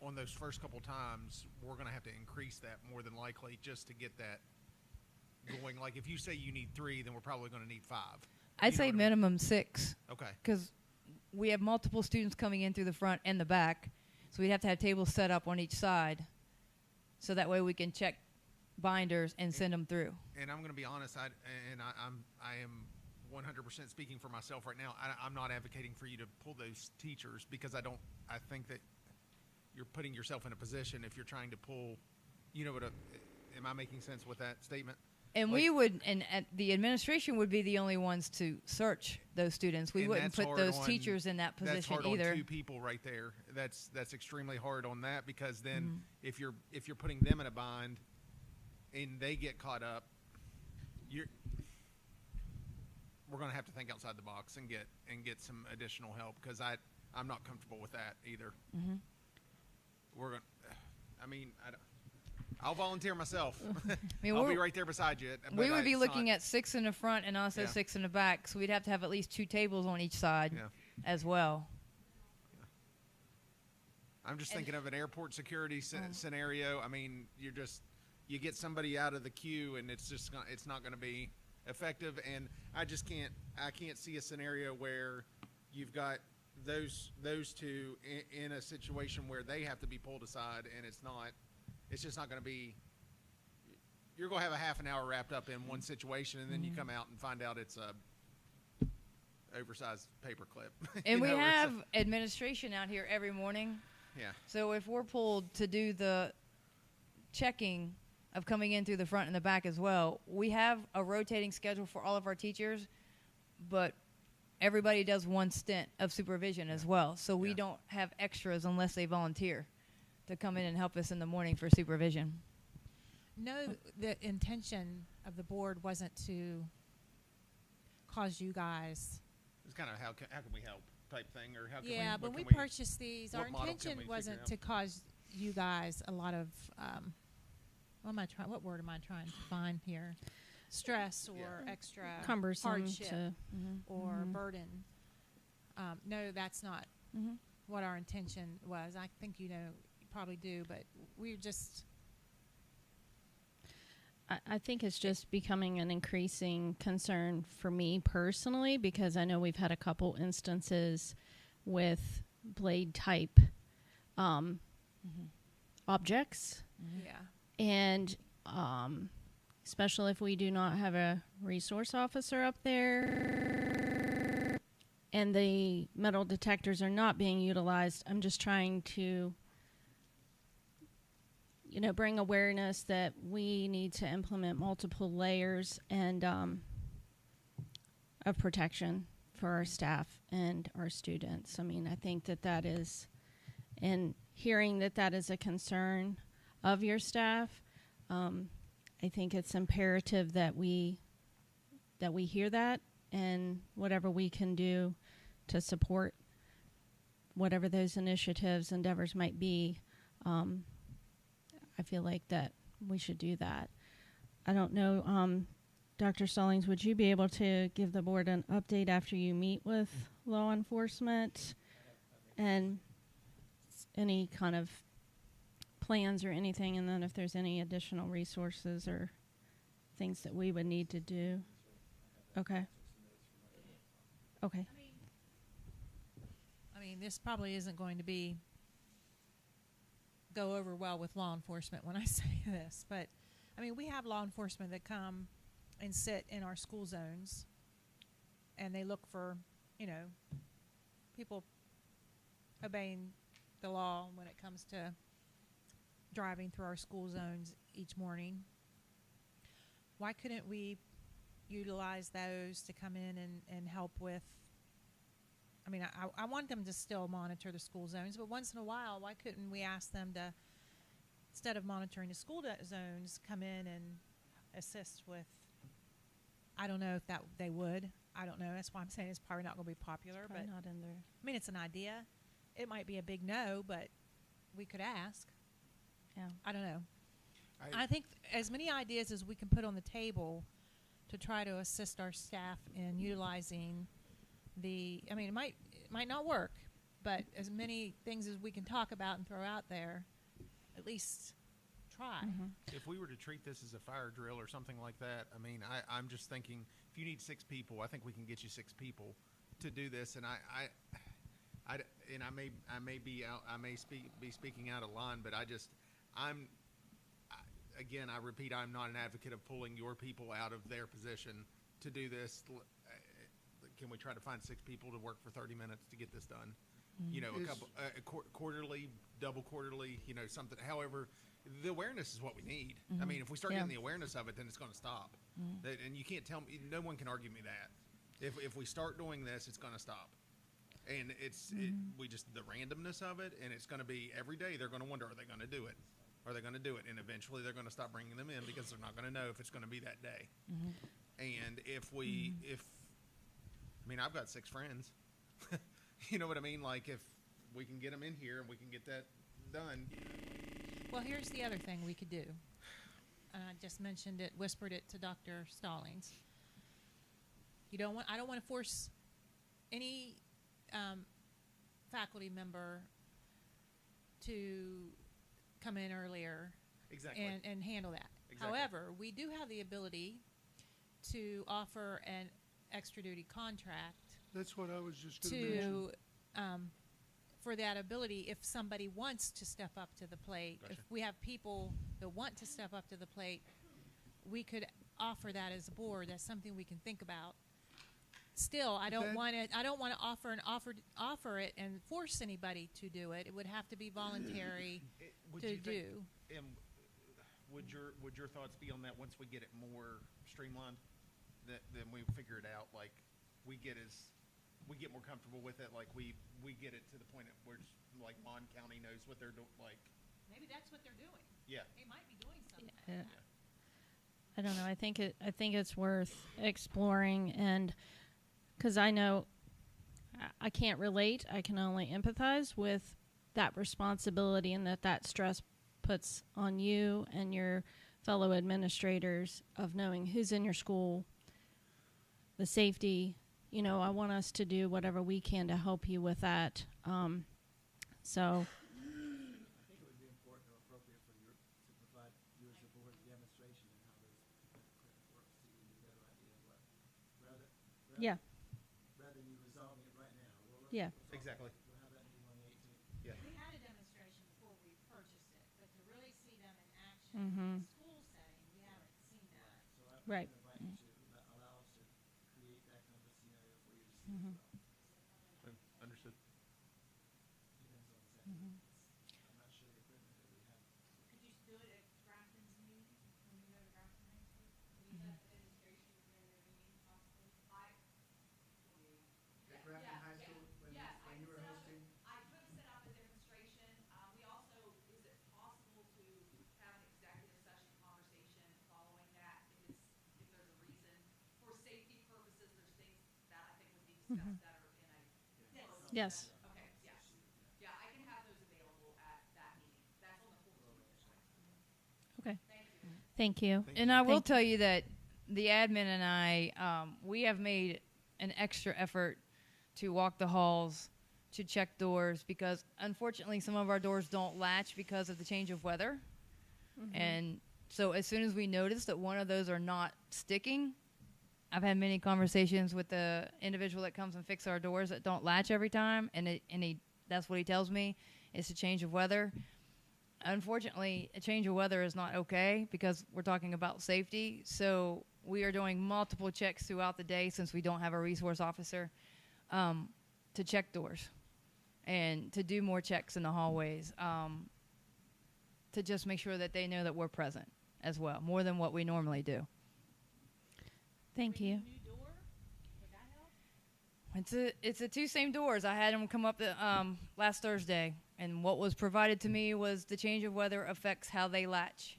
on those first couple times, we're going to have to increase that more than likely just to get that going. Like if you say you need 3, then we're probably going to need 5. I'd say minimum 6. Okay. Because we have multiple students coming in through the front and the back, so we'd have to have tables set up on each side, so that way we can check binders and send them through. And I'm going to be honest, I am 100% speaking for myself right now. I'm not advocating for you to pull those teachers, because I think that you're putting yourself in a position if you're trying to pull, am I making sense with that statement? And we would, and the administration would be the only ones to search those students. We wouldn't put those teachers in that position either. That's hard either. on 2 people right there. That's extremely hard on that, because then if you're putting them in a bind and they get caught up, we're going to have to think outside the box and get some additional help, because I'm not comfortable with that either. Mm-hmm. I'll volunteer myself. mean, I'll be right there beside you. We would be looking at 6 in the front and also 6 in the back, so we'd have to have at least 2 tables on each side as well. I'm just thinking of an airport security scenario. I mean, you get somebody out of the queue, and it's not going to be effective. And I can't see a scenario where you've got those 2 in a situation where they have to be pulled aside, and it's just not going to be. You're going to have a half an hour wrapped up in one situation, and then you come out and find out it's a oversized paperclip. And we have administration out here every morning. Yeah. So if we're pulled to do the checking of coming in through the front and the back as well, we have a rotating schedule for all of our teachers, but everybody does one stint of supervision as well. So we don't have extras unless they volunteer to come in and help us in the morning for supervision. No, the intention of the board wasn't to cause you guys. It's kind of how can we help type thing, or how can yeah, we, but we can purchased these. Our intention wasn't to out? cause you guys a lot of what word am I trying to find here? Stress or extra cumbersome hardship to, or burden. No, that's not Mm-hmm. what our intention was. I think you probably do, but we're just. I think it's just becoming an increasing concern for me personally, because I know we've had a couple instances with blade type objects, Yeah. and especially if we do not have a resource officer up there and the metal detectors are not being utilized. I'm just trying to bring awareness that we need to implement multiple layers and of protection for our staff and our students. I mean, I think that is, and hearing that is a concern of your staff, I think it's imperative that we hear that, and whatever we can do to support whatever those initiatives, endeavors might be, I feel like that we should do that. I don't know, Dr. Stallings, would you be able to give the board an update after you meet with law enforcement and any kind of plans or anything, and then if there's any additional resources or things that we would need to do? Okay. Okay. I mean, this probably isn't going to go over well with law enforcement when I say this, but I mean, we have law enforcement that come and sit in our school zones, and they look for, people obeying the law when it comes to driving through our school zones each morning. Why couldn't we utilize those to come in and help with? I mean, I want them to still monitor the school zones, but once in a while, why couldn't we ask them to, instead of monitoring the school zones, come in and assist with? I don't know if that they would. I don't know. That's why I'm saying it's probably not going to be popular. Probably but not in there. I mean, it's an idea. It might be a big no, but we could ask. Yeah. I don't know. I think as many ideas as we can put on the table to try to assist our staff in utilizing I mean, it might not work, but as many things as we can talk about and throw out there, at least try. If we were to treat this as a fire drill or something like that, I mean, I'm just thinking, if you need 6 people, I think we can get you 6 people to do this. And I may be speaking out of line, but again, I repeat, I'm not an advocate of pulling your people out of their position to do this. Can we try to find 6 people to work for 30 minutes to get this done? A couple quarterly, double quarterly, something. However, the awareness is what we need. I mean, if we start getting the awareness of it, then it's going to stop. And you can't tell me, no one can argue me that. If we start doing this, it's going to stop. And the randomness of it, and it's going to be every day they're going to wonder, are they going to do it? Are they going to do it? And eventually they're going to stop bringing them in because they're not going to know if it's going to be that day. And I mean, I've got 6 friends. You know what I mean? Like, if we can get them in here and we can get that done. Well, here's the other thing we could do. I just mentioned it, whispered it to Dr. Stallings. I don't want to force any faculty member to come in earlier and handle that. Exactly. However, we do have the ability to offer an extra duty contract That's what I was just going to mention. For that ability if somebody wants to step up to the plate. Gotcha. If we have people that want to step up to the plate, we could offer that as a board. That's something we can think about. Still, I don't want to offer it and force anybody to do it. It would have to be voluntary to do. And would your thoughts be on that once we get it more streamlined? Then we figure it out. Like we get more comfortable with it. Like we get it to the point where like Mon County knows what they're doing. Like Maybe that's what they're doing. Yeah. They might be doing something. Yeah. I don't know. I think it's worth exploring, and because I know I can't relate. I can only empathize with that responsibility and that stress puts on you and your fellow administrators of knowing who's in your school, the safety, I want us to do whatever we can to help you with that. So. Yeah. Rather than you resolving it right now. Yeah. Exactly. We'll have that meeting on the 18th. Yeah. We had a demonstration before we purchased it, but to really see them in action Mhm. in a school setting, we haven't seen that. So I Right. invite you to allow us to create that kind of a scenario for you to see Mhm. as well. Understood. Depends on exactly. I'm not sure the equipment that we have. Could you do it at Grafton's meeting, when you go to Grafton High School? Could you have a demonstration during their meeting possibly? At Grafton High School, when you were hosting? I could set up a demonstration. We also, is it possible to have an executive session conversation following that if there's a reason? For safety purposes, there's things that I think would be discussed better in a. Yes. Okay, yes. Yeah, I can have those available at that meeting. That's on the 14th. Okay. Thank you. Thank you. Thank And I will Thank you. tell you that the admin and I, we have made an extra effort to walk the halls, to check doors, because unfortunately some of our doors don't latch because of the change of weather. And so as soon as we notice that one of those are not sticking, I've had many conversations with the individual that comes and fixes our doors that don't latch every time, and that's what he tells me, it's a change of weather. Unfortunately, a change of weather is not okay because we're talking about safety. So we are doing multiple checks throughout the day, since we don't have a resource officer, to check doors and to do more checks in the hallways, to just make sure that they know that we're present as well, more than what we normally do. Thank you. New door, would that help? It's the two same doors. I had them come up last Thursday, and what was provided to me was the change of weather affects how they latch.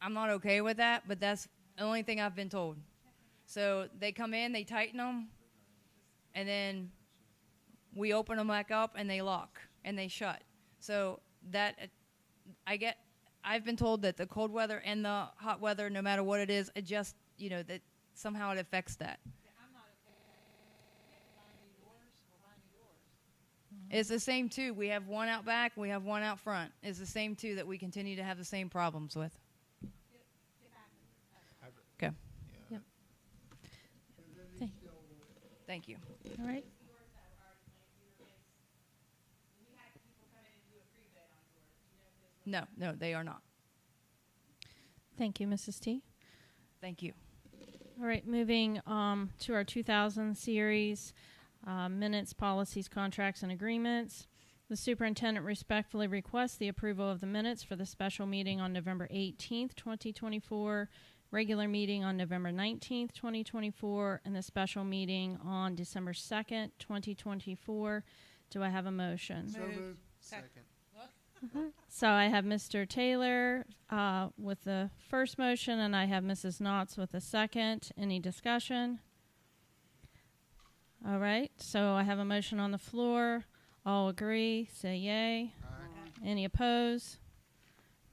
I'm not okay with that, but that's the only thing I've been told. So they come in, they tighten them, and then we open them back up, and they lock and they shut. So that I've been told that the cold weather and the hot weather, no matter what it is, it just, that somehow it affects that. Yeah, I'm not okay with that. Buy new doors, we'll buy new doors. It's the same two. We have one out back, we have one out front. It's the same two that we continue to have the same problems with. Get back. Okay. Yep. Thank, Thank you. all right. No, they are not. Thank you, Mrs. T. Thank you. All right, moving to our 2000 series, minutes, policies, contracts, and agreements. The superintendent respectfully requests the approval of the minutes for the special meeting on November 18th, 2024, regular meeting on November 19th, 2024, and the special meeting on December 2nd, 2024. Do I have a motion? So moved. Second. So I have Mr. Taylor with the first motion, and I have Mrs. Knotts with the second. Any discussion? All right, so I have a motion on the floor. All agree, say yay. Aye. Any oppose?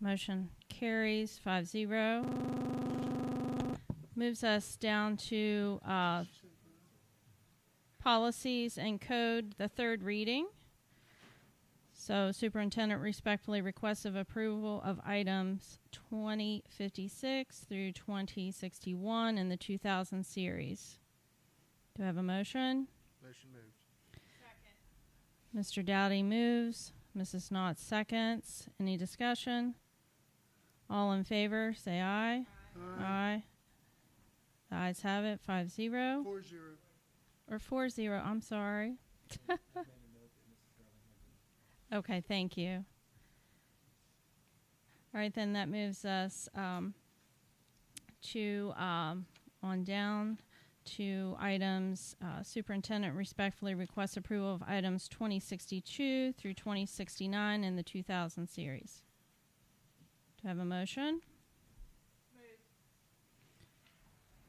Motion carries 5-0. Moves us down to policies and code, the third reading. So superintendent respectfully requests of approval of items 2056 through 2061 in the 2000 series. Do I have a motion? Motion moved. Mr. Dowdy moves. Mrs. Knott seconds. Any discussion? All in favor, say aye. Aye. The ayes have it, 5-0. 4-0. Or 4-0, I'm sorry. Okay, thank you. All right, then that moves us to on down to items. Superintendent respectfully requests approval of items 2062 through 2069 in the 2000 series. Do I have a motion?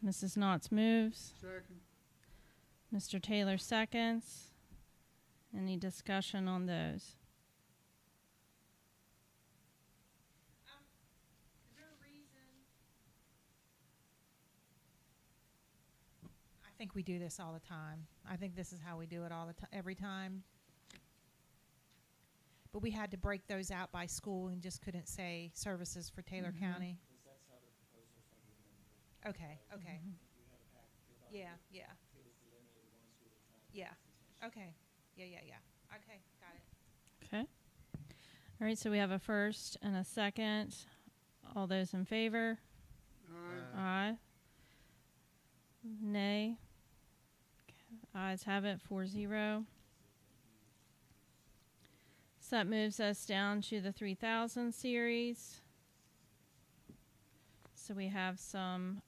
Mrs. Knotts moves. Second. Mr. Taylor seconds. Any discussion on those? Is there a reason? think we do this all the time. I think this is how we do it all the time, every time. But we had to break those out by school and just couldn't say services for Taylor County. Okay, okay. Yeah, yeah. Yeah, okay. Yeah. Okay, got it. Okay. All right, so we have a first and a second. All those in favor? Aye. Nay. Ayes have it, 4-0. So that moves us down to the 3000 series. So we have some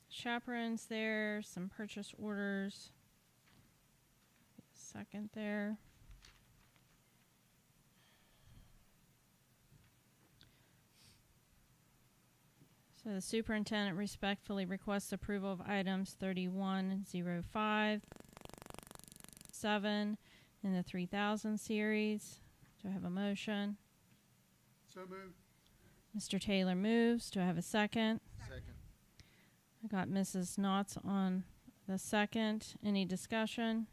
chaperones there, some purchase orders. Second there. So the superintendent respectfully requests approval of items 3105, 7 in the 3000 series. Do I have a motion? So moved. Mr. Taylor moves. Do I have a second? Second. I got Mrs. Knotts on the second. Any discussion?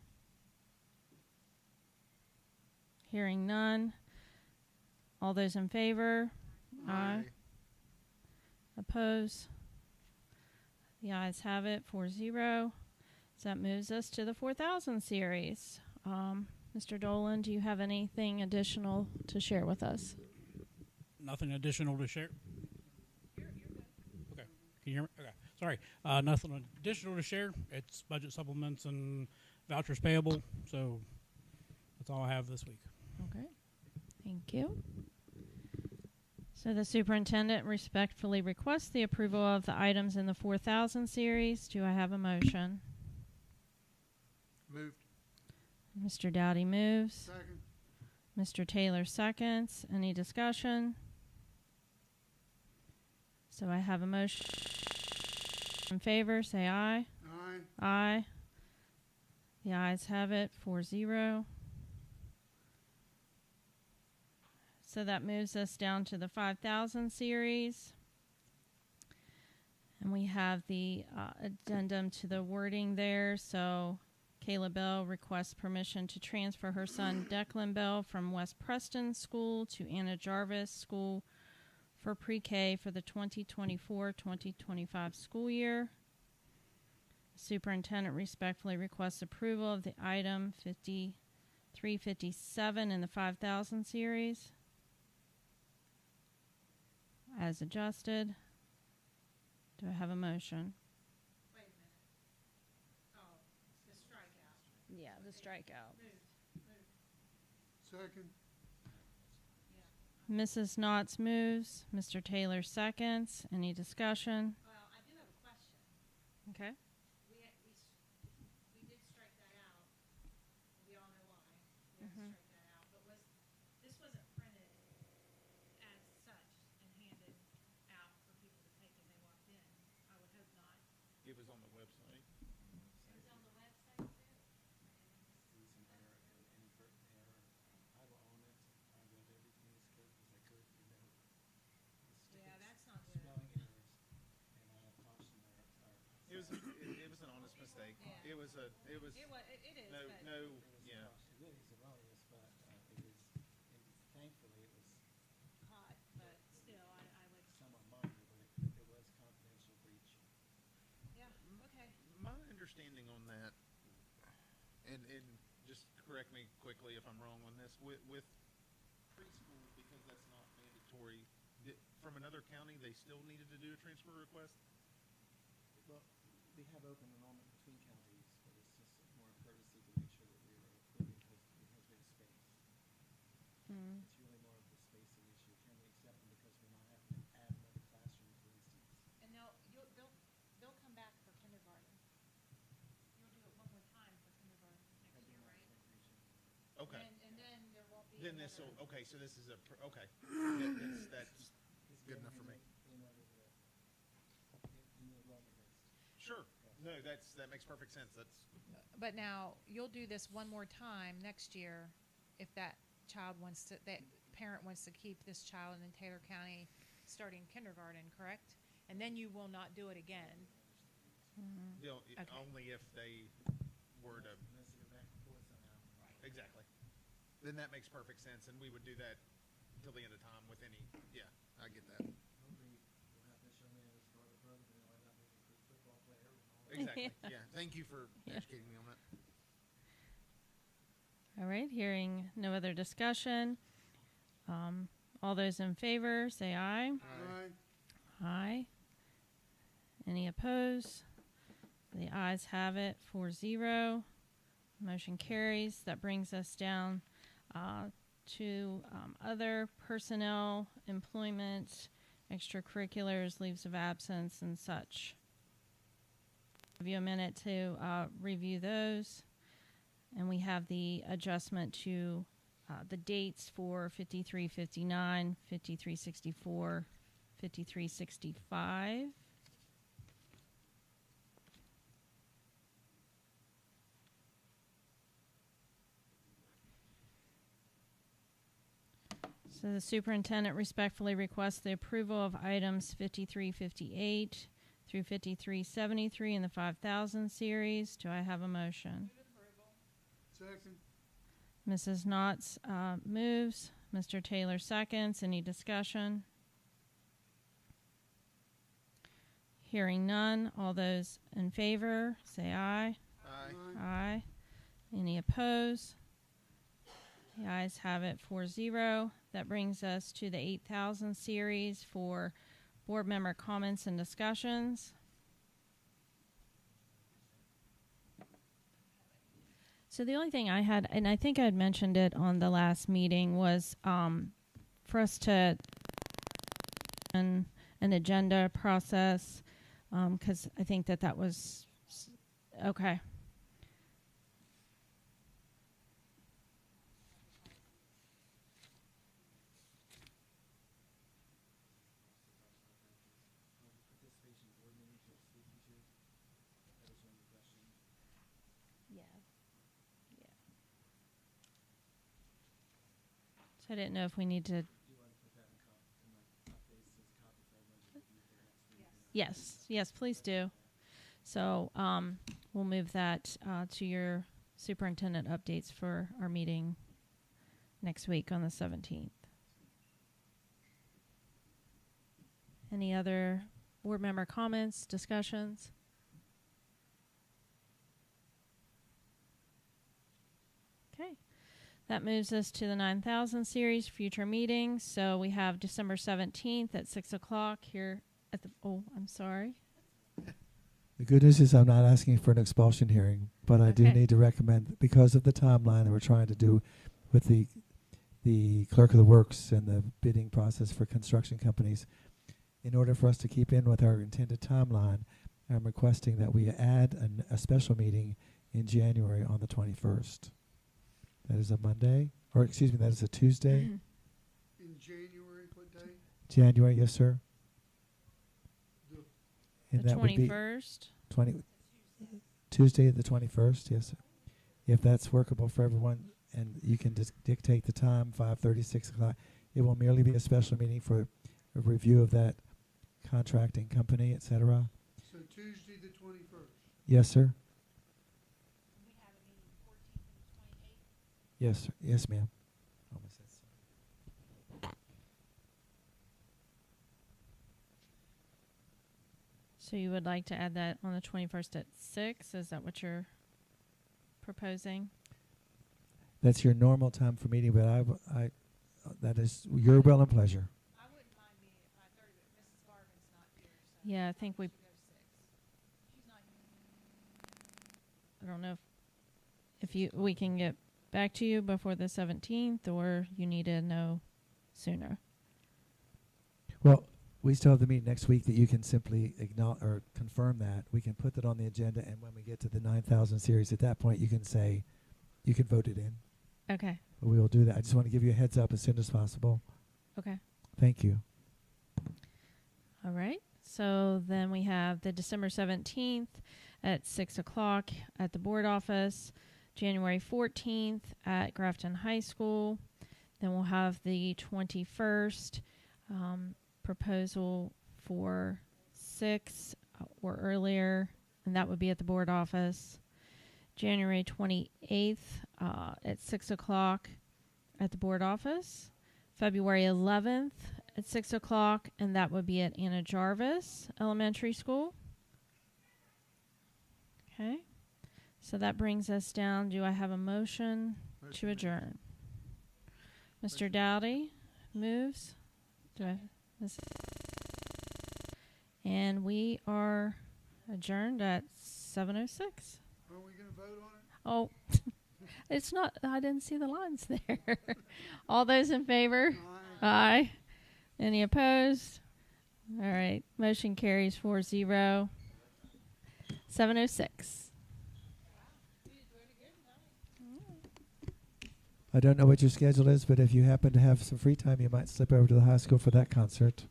Hearing none. All those in favor? Aye. Oppose? The ayes have it, 4-0. So that moves us to the 4000 series. Mr. Dolan, do you have anything additional to share with us? Nothing additional to share? Okay. Can you hear me? Okay. Sorry. Nothing additional to share. It's budget supplements and vouchers payable. So that's all I have this week. Okay. Thank you. So the superintendent respectfully requests the approval of the items in the 4000 series. Do I have a motion? Moved. Mr. Dowdy moves. Second. Mr. Taylor seconds. Any discussion? So I have a motion. In favor, say aye. Aye. Aye. The ayes have it, 4-0. So that moves us down to the 5000 series. And we have the addendum to the wording there. So Kayla Bell requests permission to transfer her son Declan Bell from West Preston School to Anna Jarvis School for pre-K for the 2024-2025 school year. Superintendent respectfully requests approval of the item 5357 in the 5000 series as adjusted. Do I have a motion? Wait a minute. Oh, the strikeout. Yeah, the strikeout. Second. Mrs. Knotts moves. Mr. Taylor seconds. Any discussion? Well, I do have a question. Okay. We did strike that out. We all know why. We had to strike that out. But this wasn't printed as such and handed out for people to take as they walked in? I would hope not. It was on the website. It was on the website too? Yeah, that's not good. It was an honest mistake. Yeah. It was. It is, No, but no, yeah. It really is erroneous, but thankfully it was caught, but still, I would, somewhat minor, but it was confidential breach. yeah, okay. My understanding on that, and just correct me quickly if I'm wrong on this, with preschool, because that's not mandatory, from another county, they still needed to do a transfer request? Well, we have open enrollment between counties, but it's just more courtesy to make sure that we are approving because we have space. It's really more of the spacing issue. Can we accept them because we're not having to add another classroom, for instance? And they'll come back for kindergarten. You'll do it one more time for kindergarten next year, right? Okay. And then there won't be Then this will, another. okay, so this is okay. That's good enough for me. In the enrollment list. Sure. No, that makes perfect sense. That's, But now, you'll do this one more time next year if that parent wants to keep this child in Taylor County starting kindergarten, correct? And then you will not do it again. Okay. Only if they were to. Exactly. Then that makes perfect sense, and we would do that till the end of time with any. Yeah, I get that. Exactly. Yeah. Thank you for educating me on that. All right, hearing no other discussion. All those in favor, say aye. Aye. Aye. Any opposed? The ayes have it, 4-0. Motion carries. That brings us down to other personnel, employment, extracurriculars, leaves of absence, and such. Give you a minute to review those. And we have the adjustment to the dates for 5359, 5364, 5365. So the superintendent respectfully requests the approval of items 5358 through 5373 in the 5000 series. Do I have a motion? Second. Mrs. Knotts moves. Mr. Taylor seconds. Any discussion? Hearing none. All those in favor, say aye. Aye. Aye. Any opposed? The ayes have it, 4-0. That brings us to the 8000 series for board member comments and discussions. So the only thing I had, and I think I had mentioned it on the last meeting, was for us to an agenda process, because I think that was okay. So I didn't know if we need to. Yes, please do. So we'll move that to your superintendent updates for our meeting next week on the 17th. Any other board member comments, discussions? Okay. That moves us to the 9000 series, future meetings. So we have December 17th at 6 o'clock here at the, I'm sorry. The good news is I'm not asking for an expulsion hearing, but I do Okay. need to recommend, because of the timeline that we're trying to do with the clerk of the works and the bidding process for construction companies, in order for us to keep in with our intended timeline, I'm requesting that we add a special meeting in January on the 21st. That is a Monday, or excuse me, that is a Tuesday. In January, what day? January, yes, sir. And The that would be 21st. Tuesday the 21st, yes, sir. If that's workable for everyone, and you can just dictate the time, 5:30, 6 o'clock. It will merely be a special meeting for a review of that contracting company, et cetera. So Tuesday the 21st. Yes, sir. Yes, sir. Yes, ma'am. Almost said so. So you would like to add that on the 21st at 6? Is that what you're proposing? That's your normal time for meeting, but that is your will and pleasure. I wouldn't mind being at 5:30, but Mrs. Garvin's not here, so Yeah, I think we, go 6. She's not here. I don't know if we can get back to you before the 17th, or you need to know sooner. Well, we still have the meeting next week that you can simply acknowledge or confirm that. We can put that on the agenda, and when we get to the 9000 series, at that point you can say, you can vote it in. Okay. But we will do that. I just want to give you a heads up as soon as possible. Okay. Thank you. All right. So then we have the December 17th at 6 o'clock at the board office, January 14th at Grafton High School. Then we'll have the 21st proposal for 6 or earlier and that would be at the board office. January 28th at 6 o'clock at the board office. February 11th at 6 o'clock, and that would be at Anna Jarvis Elementary School. Okay. So that brings us down. Do I have a motion to adjourn? Mr. Dowdy moves. Do I? And we are adjourned at 7:06. Are we going to vote on it? Oh, it's not. I didn't see the lines there. All those in favor? Aye. Any opposed? All right. Motion carries 4-0. 7:06. I don't know what your schedule is, but if you happen to have some free time, you might slip over to the high school for that concert.